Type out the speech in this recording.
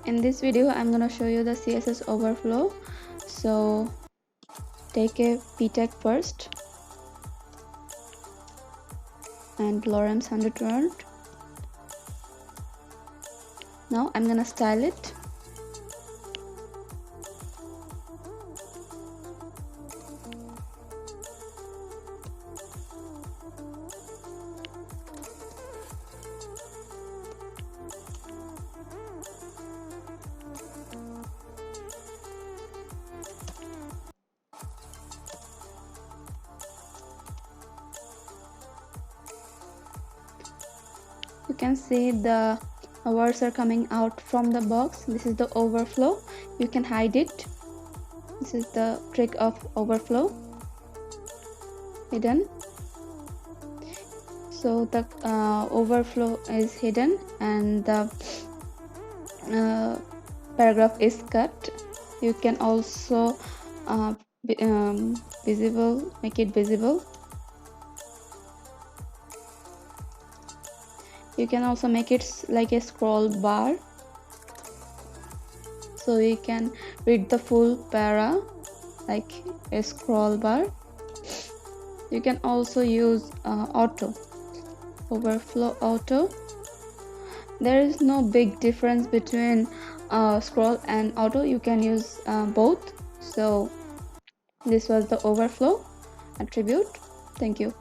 In this video I'm gonna show you the CSS overflow. So take a p tag first and Lorem's 100 word. Now I'm gonna style it. You can see the words are coming out from the box. This is the overflow. You can hide it. This is the trick of overflow, hidden. So the overflow is hidden and the paragraph is cut. You can also visible, make it visible. You can also make it like a scroll bar, so you can read the full para like a scroll bar. You can also use auto, overflow auto. There is no big difference between scroll and auto. You can use both. So this was the overflow attribute. Thank you.